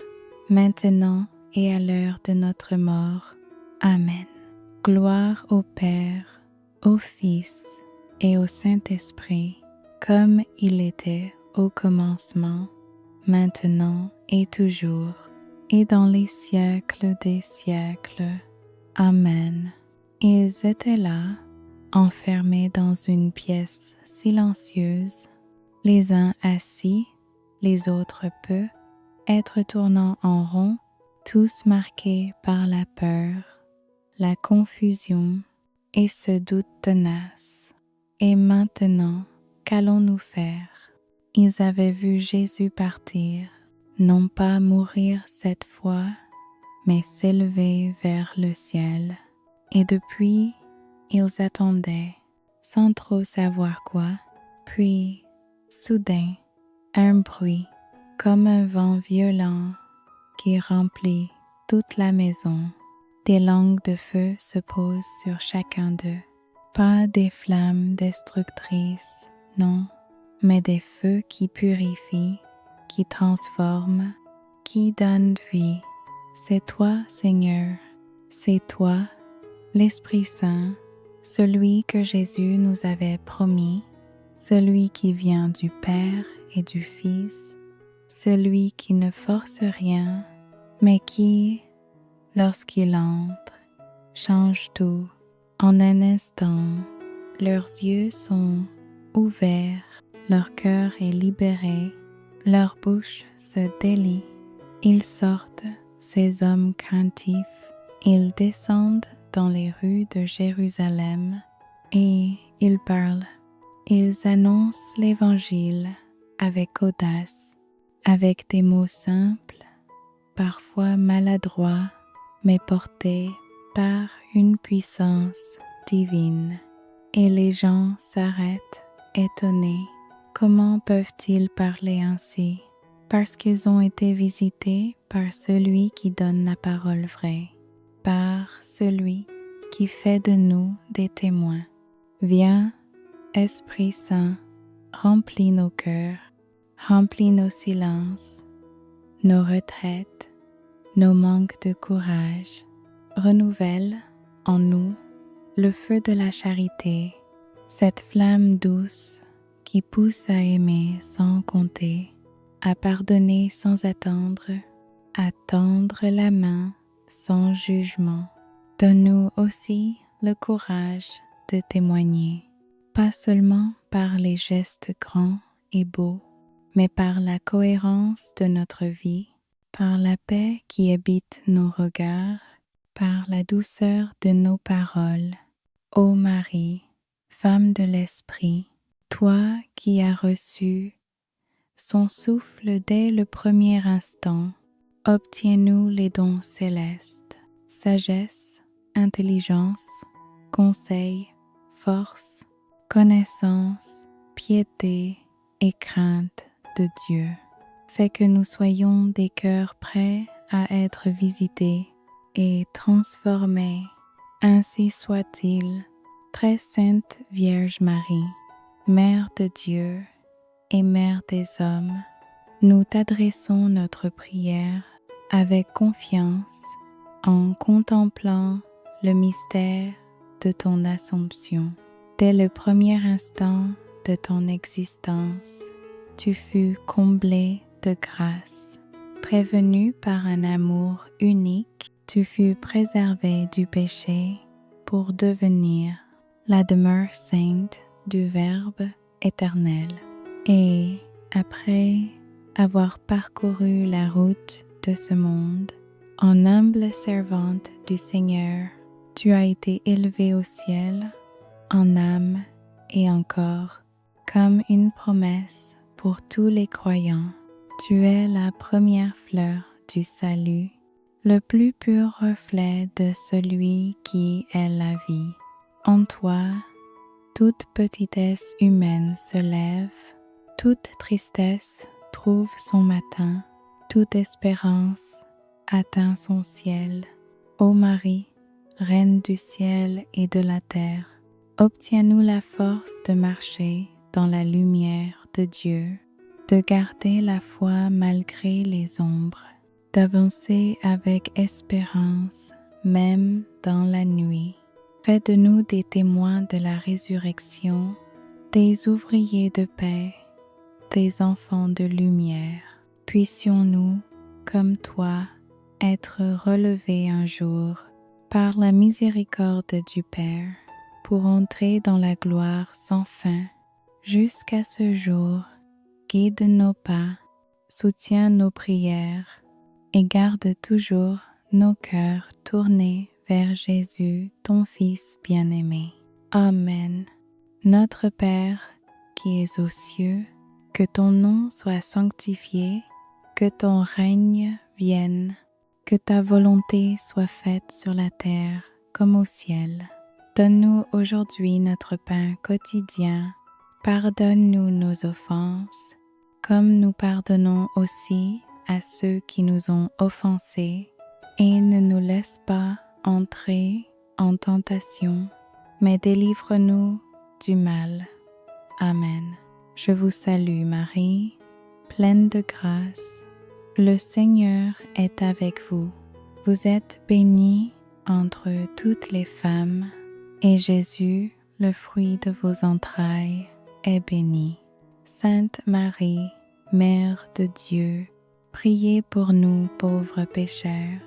maintenant et à l'heure de notre mort. Amen. Gloire au Père, au Fils et au Saint-Esprit, comme il était au commencement, maintenant et toujours, et dans les siècles des siècles. Amen. Ils étaient là, enfermés dans une pièce silencieuse, les uns assis, les autres peu, être tournant en rond tous marqués par la peur, la confusion et ce doute tenace. Et maintenant, qu'allons-nous faire? Ils avaient vu Jésus partir, non pas mourir cette fois, mais s'élever vers le ciel. Et depuis, ils attendaient, sans trop savoir quoi. Puis, soudain, un bruit, comme un vent violent qui remplit toute la maison. Des langues de feu se posent sur chacun d'eux. Pas des flammes destructrices, non, mais des feux qui purifient, qui transforment, qui donnent vie. C'est toi, Seigneur, c'est toi, l'Esprit Saint, celui que Jésus nous avait promis, celui qui vient du Père et du Fils, celui qui ne force rien, mais qui, lorsqu'il entre, change tout. En un instant, leurs yeux sont ouverts, leur cœur est libéré, leur bouche se délie. Ils sortent, ces hommes craintifs, ils descendent dans les rues de Jérusalem et ils parlent. Ils annoncent l'Évangile avec audace, avec des mots simples, parfois maladroits, mais portés par une puissance divine. Et les gens s'arrêtent, étonnés. Comment peuvent-ils parler ainsi? Parce qu'ils ont été visités par celui qui donne la parole vraie, par celui qui fait de nous des témoins. Viens, Esprit Saint, remplis nos cœurs, remplis nos silences, nos retraites, nos manques de courage. Renouvelle en nous le feu de la charité, cette flamme douce qui pousse à aimer sans compter, à pardonner sans attendre, à tendre la main sans jugement. Donne-nous aussi le courage de témoigner, pas seulement par les gestes grands et beaux, mais par la cohérence de notre vie, par la paix qui habite nos regards, par la douceur de nos paroles. Ô Marie, femme de l'Esprit, toi qui as reçu son souffle dès le premier instant, obtiens-nous les dons célestes, sagesse, intelligence, conseil, force, connaissance, piété et crainte de Dieu. Fais que nous soyons des cœurs prêts à être visités et transformés. Ainsi soit-il, très sainte Vierge Marie, Mère de Dieu et Mère des hommes, nous t'adressons notre prière avec confiance en contemplant le mystère de ton Assomption. Dès le premier instant de ton existence, tu fus comblée de grâce. Prévenue par un amour unique, tu fus préservée du péché pour devenir la demeure sainte du Verbe éternel. Et après avoir parcouru la route de ce monde, en humble servante du Seigneur, tu as été élevée au ciel, en âme et en corps, comme une promesse pour tous les croyants. Tu es la première fleur du salut, le plus pur reflet de celui qui est la vie. En toi, toute petitesse humaine se lève, toute tristesse trouve son matin, toute espérance atteint son ciel. Ô Marie, Reine du ciel et de la terre, obtiens-nous la force de marcher dans la lumière de Dieu, de garder la foi malgré les ombres, d'avancer avec espérance même dans la nuit. Fais de nous des témoins de la résurrection, des ouvriers de paix, des enfants de lumière. Puissions-nous, comme toi, être relevés un jour par la miséricorde du Père, pour entrer dans la gloire sans fin. Jusqu'à ce jour, guide nos pas, soutiens nos prières et garde toujours nos cœurs tournés vers Jésus, ton Fils bien-aimé. Amen. Notre Père, qui es aux cieux, que ton nom soit sanctifié, que ton règne vienne, que ta volonté soit faite sur la terre comme au ciel. Donne-nous aujourd'hui notre pain quotidien. Pardonne-nous nos offenses, comme nous pardonnons aussi à ceux qui nous ont offensés, et ne nous laisse pas entrer en tentation, mais délivre-nous du mal. Amen. Je vous salue Marie, pleine de grâce. Le Seigneur est avec vous. Vous êtes bénie entre toutes les femmes, et Jésus, le fruit de vos entrailles, est béni. Sainte Marie, Mère de Dieu, priez pour nous pauvres pécheurs,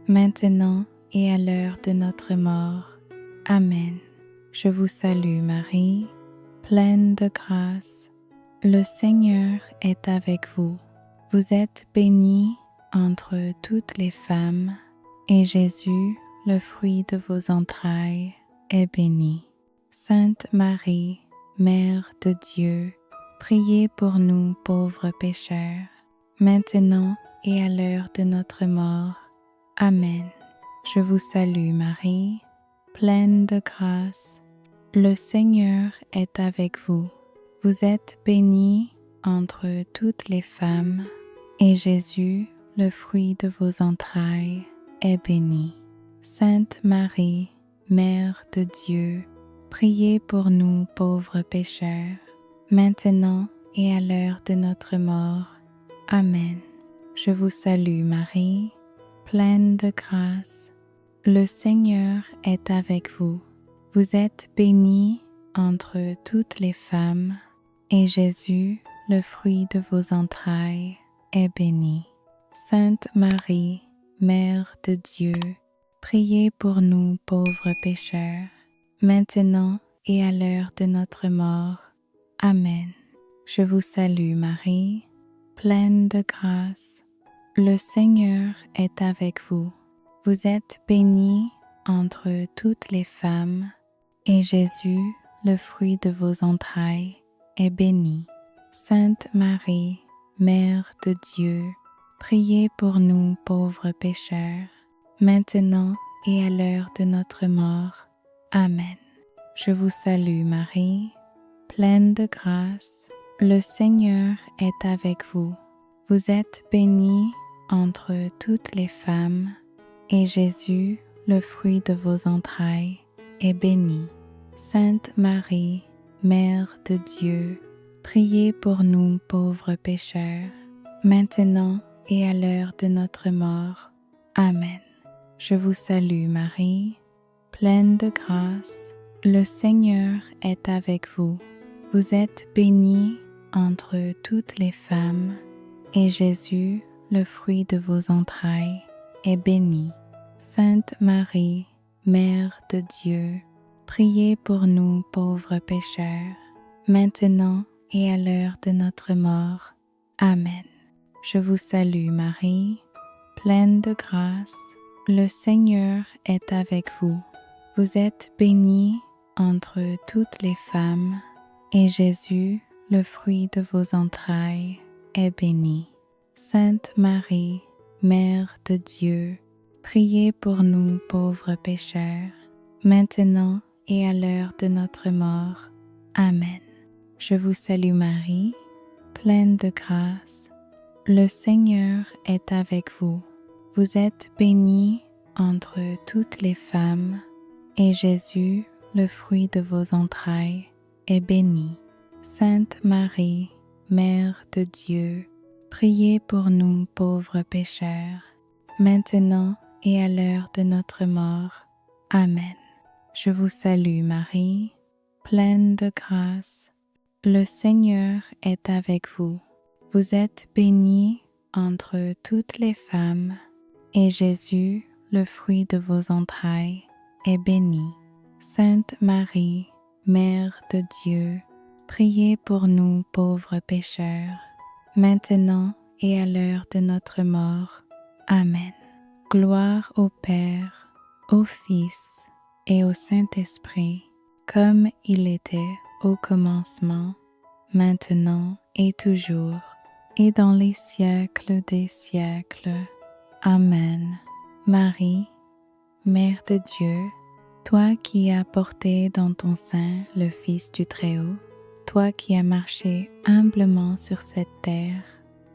maintenant et à l'heure de notre mort. Amen. Je vous salue Marie, pleine de grâce. Le Seigneur est avec vous. Vous êtes bénie entre toutes les femmes, et Jésus, le fruit de vos entrailles, est béni. Sainte Marie, Mère de Dieu, priez pour nous pauvres pécheurs, maintenant et à l'heure de notre mort. Amen. Je vous salue Marie, pleine de grâce. Le Seigneur est avec vous. Vous êtes bénie entre toutes les femmes, et Jésus, le fruit de vos entrailles, est béni. Sainte Marie, Mère de Dieu, priez pour nous pauvres pécheurs, maintenant et à l'heure de notre mort. Amen. Je vous salue Marie, pleine de grâce. Le Seigneur est avec vous. Vous êtes bénie entre toutes les femmes, et Jésus, le fruit de vos entrailles, est béni. Sainte Marie, Mère de Dieu, priez pour nous pauvres pécheurs, maintenant et à l'heure de notre mort. Amen. Je vous salue Marie, pleine de grâce. Le Seigneur est avec vous. Vous êtes bénie entre toutes les femmes, et Jésus, le fruit de vos entrailles, est béni. Sainte Marie, Mère de Dieu, priez pour nous pauvres pécheurs, maintenant et à l'heure de notre mort. Amen. Je vous salue Marie, pleine de grâce. Le Seigneur est avec vous. Vous êtes bénie entre toutes les femmes, et Jésus, le fruit de vos entrailles, est béni. Sainte Marie, Mère de Dieu, priez pour nous pauvres pécheurs, maintenant et à l'heure de notre mort. Amen. Je vous salue Marie, pleine de grâce. Le Seigneur est avec vous. Vous êtes bénie entre toutes les femmes, et Jésus, le fruit de vos entrailles, est béni. Sainte Marie, Mère de Dieu, priez pour nous pauvres pécheurs, maintenant et à l'heure de notre mort. Amen. Je vous salue Marie, pleine de grâce. Le Seigneur est avec vous. Vous êtes bénie entre toutes les femmes, et Jésus, le fruit de vos entrailles, est béni. Sainte Marie, Mère de Dieu, priez pour nous pauvres pécheurs, maintenant et à l'heure de notre mort. Amen. Je vous salue Marie, pleine de grâce. Le Seigneur est avec vous. Vous êtes bénie entre toutes les femmes, et Jésus, le fruit de vos entrailles, est béni. Sainte Marie, Mère de Dieu, priez pour nous pauvres pécheurs, maintenant et à l'heure de notre mort. Amen. Je vous salue Marie, pleine de grâce. Le Seigneur est avec vous. Vous êtes bénie entre toutes les femmes, et Jésus, le fruit de vos entrailles, est béni. Sainte Marie, Mère de Dieu, priez pour nous pauvres pécheurs, maintenant et à l'heure de notre mort. Amen. Gloire au Père, au Fils et au Saint-Esprit, comme il était au commencement, maintenant et toujours, et dans les siècles des siècles. Amen. Marie, Mère de Dieu, toi qui as porté dans ton sein le Fils du Très-Haut, toi qui as marché humblement sur cette terre,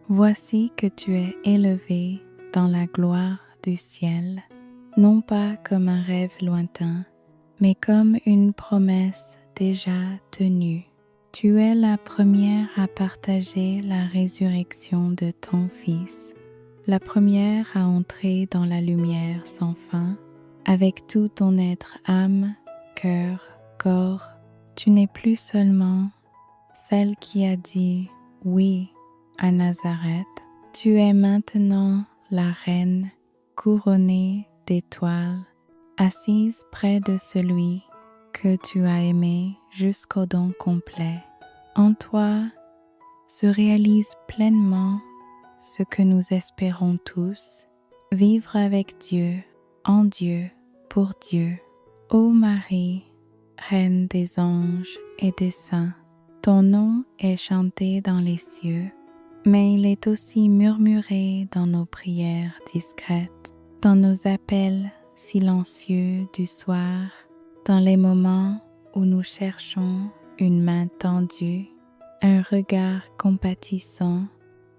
voici que tu es élevée dans la gloire du ciel, non pas comme un rêve lointain, mais comme une promesse déjà tenue. Tu es la première à partager la résurrection de ton Fils, la première à entrer dans la lumière sans fin. Avec tout ton être, âme, cœur, corps, tu n'es plus seulement celle qui a dit oui à Nazareth, tu es maintenant la reine couronnée d'étoiles, assise près de celui que tu as aimé jusqu'au don complet. En toi se réalise pleinement ce que nous espérons tous, vivre avec Dieu, en Dieu, pour Dieu. Ô Marie, Reine des anges et des saints, ton nom est chanté dans les cieux, mais il est aussi murmuré dans nos prières discrètes, dans nos appels silencieux du soir, dans les moments où nous cherchons une main tendue, un regard compatissant,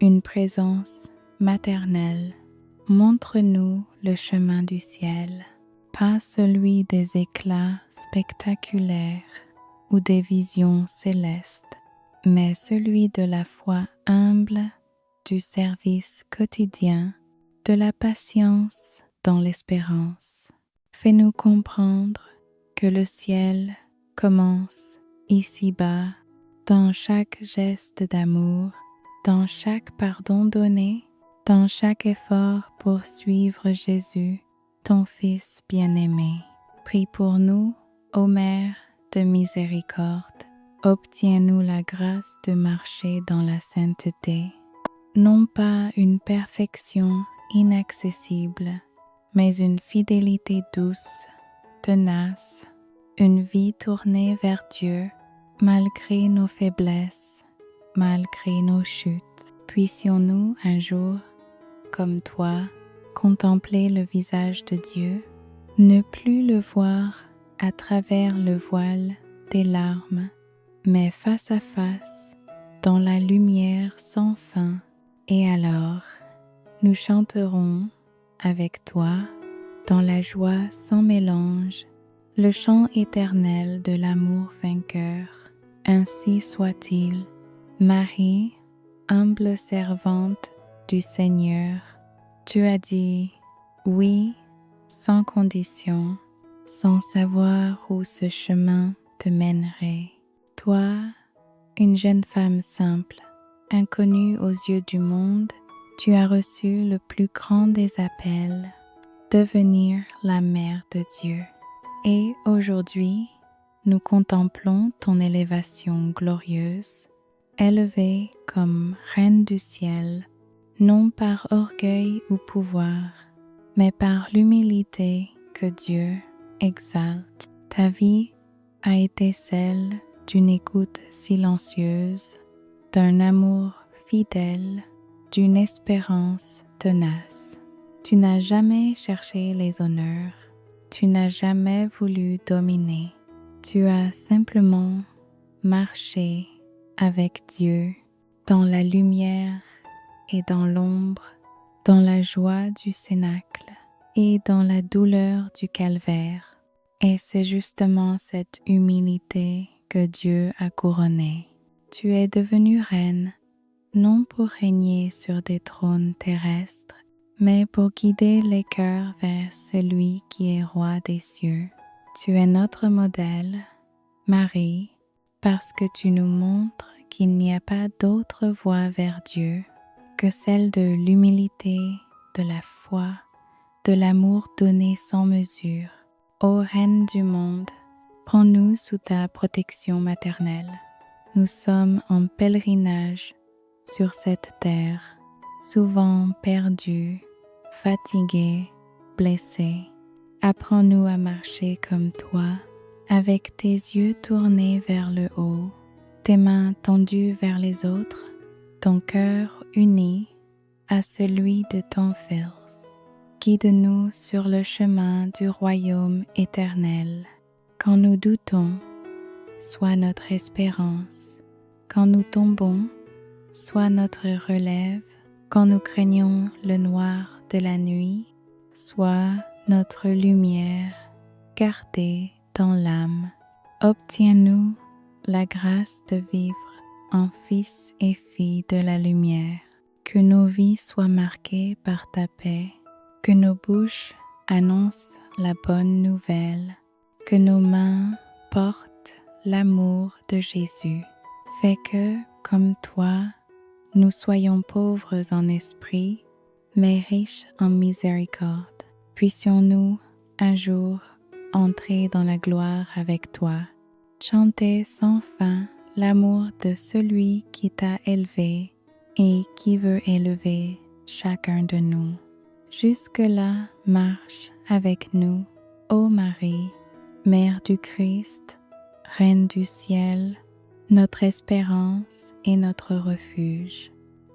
une présence maternelle. Montre-nous le chemin du ciel, pas celui des éclats spectaculaires ou des visions célestes, mais celui de la foi humble, du service quotidien, de la patience dans l'espérance. Fais-nous comprendre que le ciel commence ici-bas, dans chaque geste d'amour, dans chaque pardon donné, dans chaque effort pour suivre Jésus, ton Fils bien-aimé. Prie pour nous, ô Mère de miséricorde. Obtiens-nous la grâce de marcher dans la sainteté, non pas une perfection inaccessible, mais une fidélité douce, tenace, une vie tournée vers Dieu, malgré nos faiblesses, malgré nos chutes. Puissions-nous un jour, comme toi, contempler le visage de Dieu, ne plus le voir à travers le voile des larmes, mais face à face, dans la lumière sans fin. Et alors, nous chanterons avec toi, dans la joie sans mélange, le chant éternel de l'amour vainqueur. Ainsi soit-il. Marie, humble servante du Seigneur, tu as dit oui sans condition, sans savoir où ce chemin te mènerait. Toi, une jeune femme simple, inconnue aux yeux du monde, tu as reçu le plus grand des appels, devenir la mère de Dieu. Et aujourd'hui, nous contemplons ton élévation glorieuse, élevée comme Reine du ciel, non par orgueil ou pouvoir, mais par l'humilité que Dieu exalte. Ta vie a été celle d'une écoute silencieuse, d'un amour fidèle, d'une espérance tenace. Tu n'as jamais cherché les honneurs, tu n'as jamais voulu dominer, tu as simplement marché avec Dieu dans la lumière et dans l'ombre, dans la joie du cénacle et dans la douleur du calvaire. Et c'est justement cette humilité que Dieu a couronnée. Tu es devenue reine, non pour régner sur des trônes terrestres, mais pour guider les cœurs vers celui qui est roi des cieux. Tu es notre modèle, Marie, parce que tu nous montres qu'il n'y a pas d'autre voie vers Dieu que celle de l'humilité, de la foi, de l'amour donné sans mesure. Ô Reine du monde, prends-nous sous ta protection maternelle. Nous sommes en pèlerinage sur cette terre, souvent perdue, fatigués, blessés. Apprends-nous à marcher comme toi, avec tes yeux tournés vers le haut, tes mains tendues vers les autres, ton cœur uni à celui de ton Fils. Guide-nous sur le chemin du royaume éternel. Quand nous doutons, sois notre espérance. Quand nous tombons, sois notre relève. Quand nous craignons le noir de la nuit, sois notre lumière gardée dans l'âme. Obtiens-nous la grâce de vivre en fils et filles de la lumière. Que nos vies soient marquées par ta paix. Que nos bouches annoncent la bonne nouvelle. Que nos mains portent l'amour de Jésus. Fais que, comme toi, nous soyons pauvres en esprit, mais riches en miséricorde. Puissions-nous un jour entrer dans la gloire avec toi, chanter sans fin l'amour de celui qui t'a élevé et qui veut élever chacun de nous. Jusque-là, marche avec nous, ô Marie, Mère du Christ, Reine du ciel, notre espérance et notre refuge.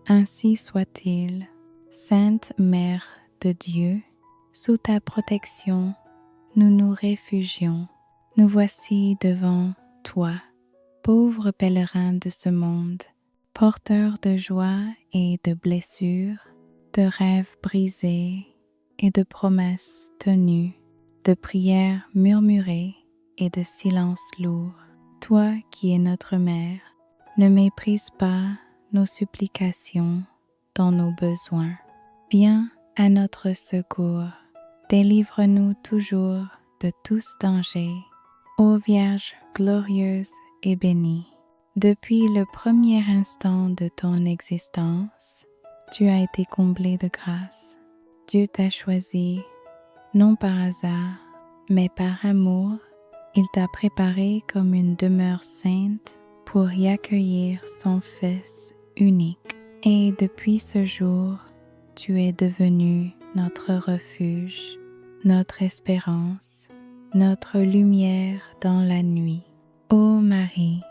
Ainsi soit-il, Sainte Mère de Dieu, sous ta protection, nous nous réfugions. Nous voici devant toi, pauvres pèlerins de ce monde, porteurs de joie et de blessures, de rêves brisés et de promesses tenues, de prières murmurées et de silences lourds. Toi qui es notre Mère, ne méprise pas nos supplications dans nos besoins. Viens à notre secours. Délivre-nous toujours de tous dangers, ô Vierge glorieuse et bénie. Depuis le premier instant de ton existence, tu as été comblée de grâce. Dieu t'a choisi, non par hasard, mais par amour. Il t'a préparé comme une demeure sainte pour y accueillir son Fils unique. Et depuis ce jour, tu es devenu notre refuge, notre espérance, notre lumière dans la nuit. Ô Marie,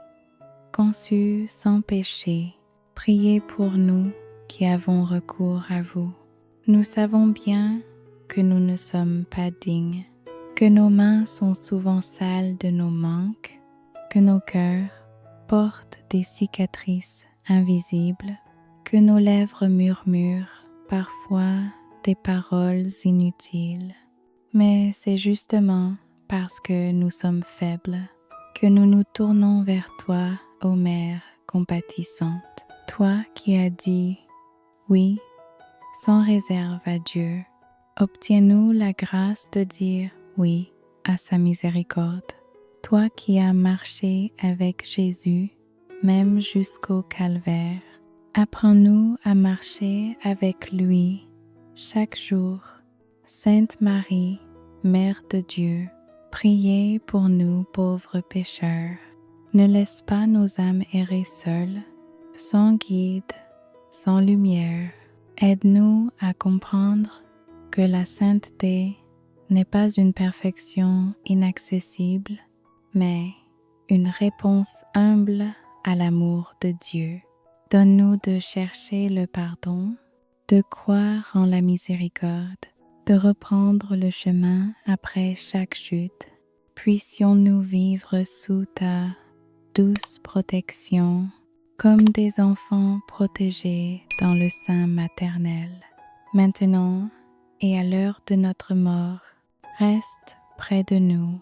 conçue sans péché, priez pour nous qui avons recours à vous. Nous savons bien que nous ne sommes pas dignes, que nos mains sont souvent sales de nos manques, que nos cœurs portent des cicatrices invisibles, que nos lèvres murmurent parfois des paroles inutiles. Mais c'est justement parce que nous sommes faibles que nous nous tournons vers toi, ô Mère compatissante. Toi qui as dit oui sans réserve à Dieu, obtiens-nous la grâce de dire oui à sa miséricorde. Toi qui as marché avec Jésus, même jusqu'au calvaire, apprends-nous à marcher avec lui chaque jour. Sainte Marie, Mère de Dieu, priez pour nous pauvres pécheurs. Ne laisse pas nos âmes errer seules, sans guide, sans lumière. Aide-nous à comprendre que la sainteté n'est pas une perfection inaccessible, mais une réponse humble à l'amour de Dieu. Donne-nous de chercher le pardon, de croire en la miséricorde, de reprendre le chemin après chaque chute. Puissions-nous vivre sous ta douce protection, comme des enfants protégés dans le sein maternel. Maintenant et à l'heure de notre mort, reste près de nous.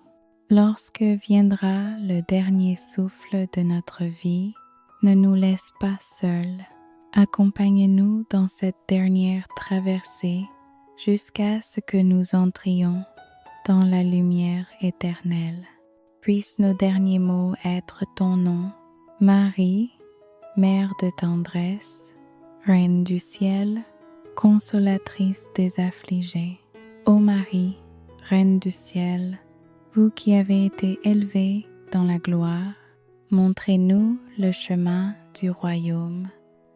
Lorsque viendra le dernier souffle de notre vie, ne nous laisse pas seuls. Accompagne-nous dans cette dernière traversée jusqu'à ce que nous entrions dans la lumière éternelle. Puissent nos derniers mots être ton nom, Marie, Mère de tendresse, Reine du ciel, consolatrice des affligés. Ô Marie, Reine du ciel, vous qui avez été élevée dans la gloire, montrez-nous le chemin du royaume.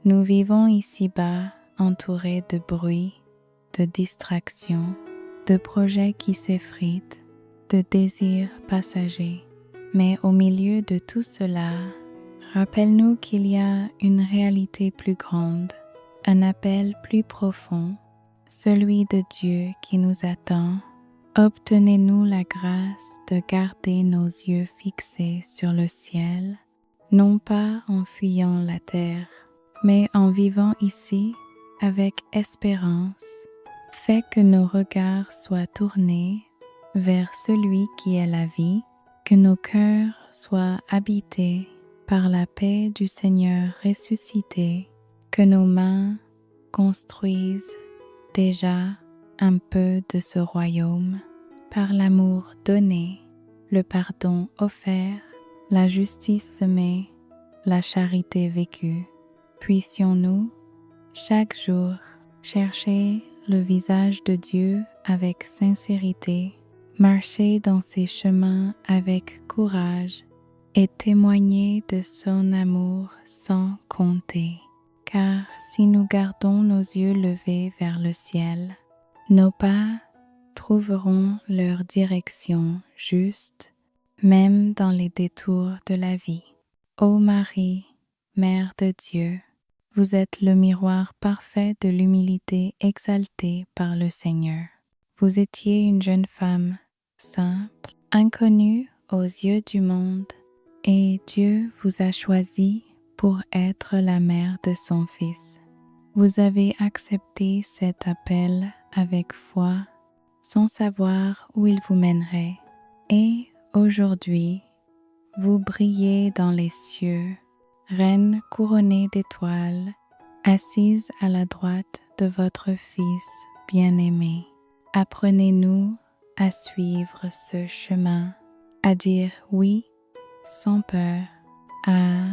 Nous vivons ici-bas entourés de bruit, de distractions, de projets qui s'effritent, de désirs passagers. Mais au milieu de tout cela, rappelle-nous qu'il y a une réalité plus grande, un appel plus profond, celui de Dieu qui nous attend. Obtenez-nous la grâce de garder nos yeux fixés sur le ciel, non pas en fuyant la terre, mais en vivant ici avec espérance. Fais que nos regards soient tournés vers celui qui est la vie, que nos cœurs soient habités par la paix du Seigneur ressuscité, que nos mains construisent déjà un peu de ce royaume, par l'amour donné, le pardon offert, la justice semée, la charité vécue. Puissions-nous, chaque jour, chercher le visage de Dieu avec sincérité, marcher dans ses chemins avec courage et témoigner de son amour sans compter. Car si nous gardons nos yeux levés vers le ciel, nos pas trouveront leur direction juste, même dans les détours de la vie. Ô Marie, Mère de Dieu, vous êtes le miroir parfait de l'humilité exaltée par le Seigneur. Vous étiez une jeune femme simple, inconnue aux yeux du monde, et Dieu vous a choisi pour être la mère de son Fils. Vous avez accepté cet appel avec foi, sans savoir où il vous mènerait. Et aujourd'hui, vous brillez dans les cieux, reine couronnée d'étoiles, assise à la droite de votre Fils bien-aimé. Apprenez-nous à suivre ce chemin, à dire oui sans peur, à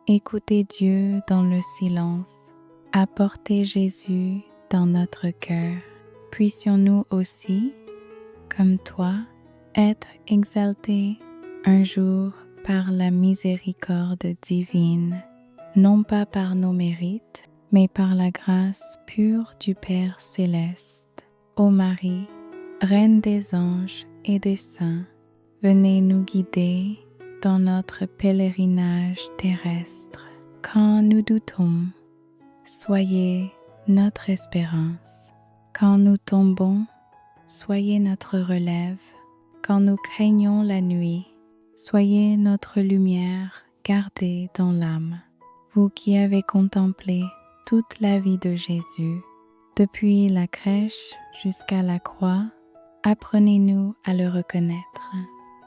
écouter Dieu dans le silence, à porter Jésus dans notre cœur. Puissions-nous aussi, comme toi, être exaltés un jour par la miséricorde divine, non pas par nos mérites, mais par la grâce pure du Père céleste. Ô Marie, Reine des anges et des saints, venez nous guider dans notre pèlerinage terrestre. Quand nous doutons, soyez notre espérance. Quand nous tombons, soyez notre relève. Quand nous craignons la nuit, soyez notre lumière gardée dans l'âme. Vous qui avez contemplé toute la vie de Jésus, depuis la crèche jusqu'à la croix, apprenez-nous à le reconnaître.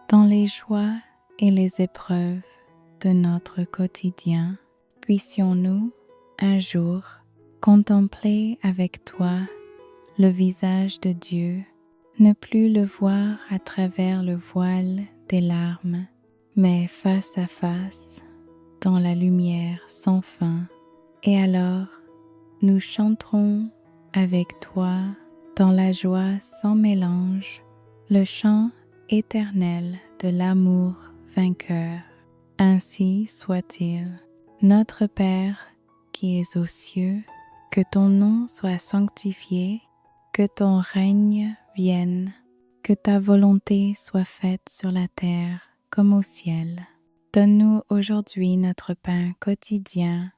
Dans les joies et les épreuves de notre quotidien, puissions-nous un jour contempler avec toi le visage de Dieu, ne plus le voir à travers le voile des larmes, mais face à face, dans la lumière sans fin. Et alors, nous chanterons avec toi dans la joie sans mélange, le chant éternel de l'amour vainqueur. Ainsi soit-il. Notre Père qui es aux cieux, que ton nom soit sanctifié, que ton règne vienne, que ta volonté soit faite sur la terre comme au ciel. Donne-nous aujourd'hui notre pain quotidien.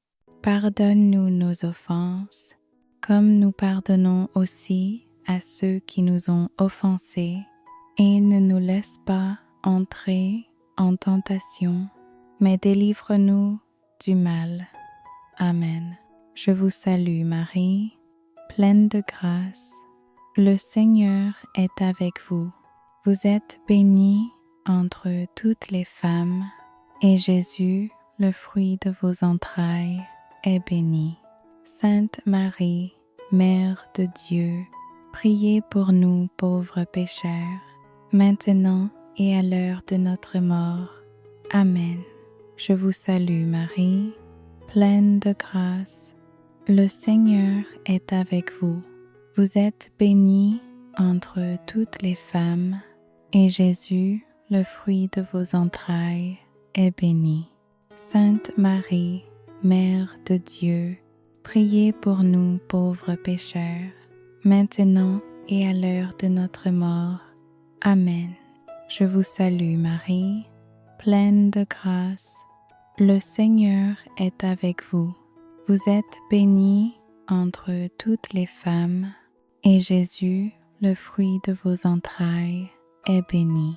Pardonne-nous nos offenses, comme nous pardonnons aussi à ceux qui nous ont offensés, et ne nous laisse pas entrer en tentation, mais délivre-nous du mal. Amen. Je vous salue Marie, pleine de grâce. Le Seigneur est avec vous. Vous êtes bénie entre toutes les femmes, et Jésus, le fruit de vos entrailles, est béni. Sainte Marie, Mère de Dieu, priez pour nous pauvres pécheurs, maintenant et à l'heure de notre mort. Amen. Je vous salue Marie, pleine de grâce. Le Seigneur est avec vous. Vous êtes bénie entre toutes les femmes, et Jésus, le fruit de vos entrailles, est béni. Sainte Marie, Mère de Dieu, priez pour nous pauvres pécheurs, maintenant et à l'heure de notre mort. Amen. Je vous salue Marie, pleine de grâce. Le Seigneur est avec vous. Vous êtes bénie entre toutes les femmes, et Jésus, le fruit de vos entrailles, est béni.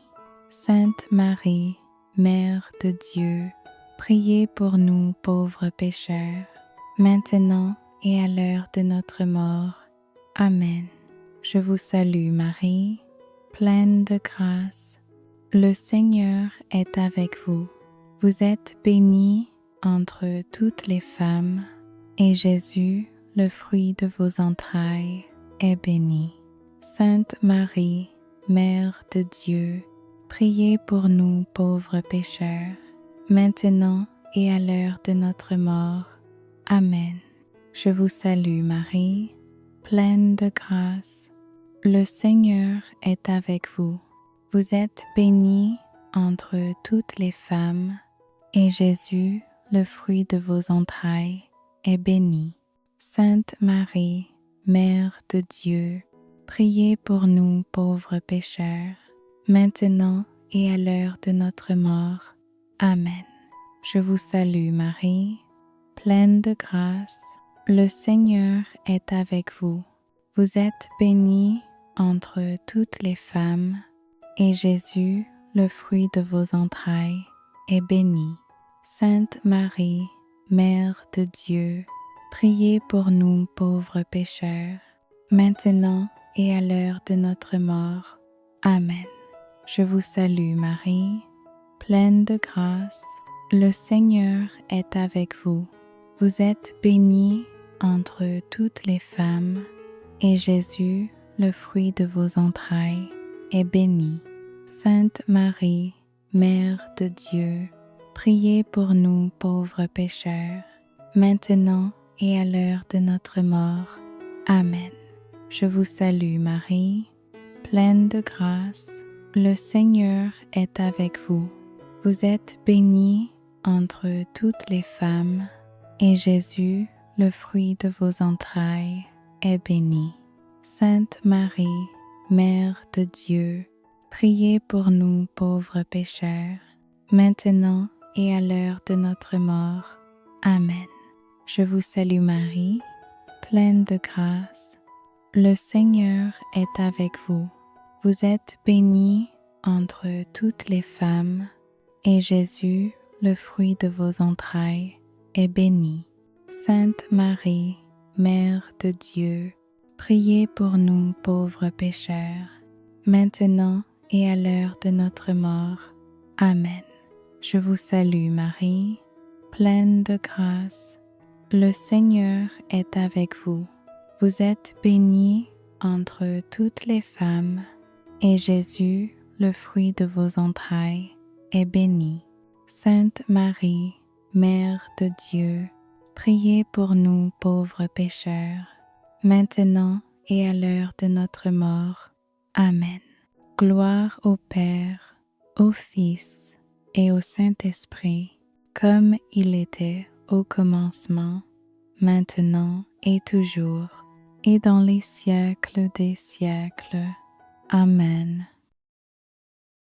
Sainte Marie, Mère de Dieu, priez pour nous pauvres pécheurs, maintenant et à l'heure de notre mort. Amen. Je vous salue Marie, pleine de grâce. Le Seigneur est avec vous. Vous êtes bénie entre toutes les femmes, et Jésus, le fruit de vos entrailles, est béni. Sainte Marie, Mère de Dieu, priez pour nous pauvres pécheurs, maintenant et à l'heure de notre mort. Amen. Je vous salue Marie, pleine de grâce. Le Seigneur est avec vous. Vous êtes bénie entre toutes les femmes, et Jésus, le fruit de vos entrailles, est béni. Sainte Marie, Mère de Dieu, priez pour nous pauvres pécheurs, maintenant et à l'heure de notre mort. Amen. Je vous salue Marie, pleine de grâce. Le Seigneur est avec vous. Vous êtes bénie entre toutes les femmes, et Jésus, le fruit de vos entrailles, est béni. Sainte Marie, Mère de Dieu, priez pour nous pauvres pécheurs, maintenant et à l'heure de notre mort. Amen. Je vous salue Marie, pleine de grâce. Le Seigneur est avec vous. Vous êtes bénie entre toutes les femmes, et Jésus, le fruit de vos entrailles, est béni. Sainte Marie, Mère de Dieu, priez pour nous pauvres pécheurs, maintenant et à l'heure de notre mort. Amen. Je vous salue Marie, pleine de grâce. Le Seigneur est avec vous. Vous êtes bénie entre toutes les femmes, et Jésus, le fruit de vos entrailles, est béni. Sainte Marie, Mère de Dieu, priez pour nous pauvres pécheurs, maintenant et à l'heure de notre mort. Amen. Je vous salue Marie, pleine de grâce. Le Seigneur est avec vous. Vous êtes bénie entre toutes les femmes, et Jésus, le fruit de vos entrailles, est béni. Sainte Marie, Mère de Dieu, priez pour nous pauvres pécheurs, maintenant et à l'heure de notre mort. Amen. Je vous salue Marie, pleine de grâce. Le Seigneur est avec vous. Vous êtes bénie entre toutes les femmes, et Jésus, le fruit de vos entrailles, est béni. Sainte Marie, Mère de Dieu, priez pour nous pauvres pécheurs, maintenant et à l'heure de notre mort. Amen. Gloire au Père, au Fils et au Saint-Esprit, comme il était au commencement, maintenant et toujours, et dans les siècles des siècles. Amen.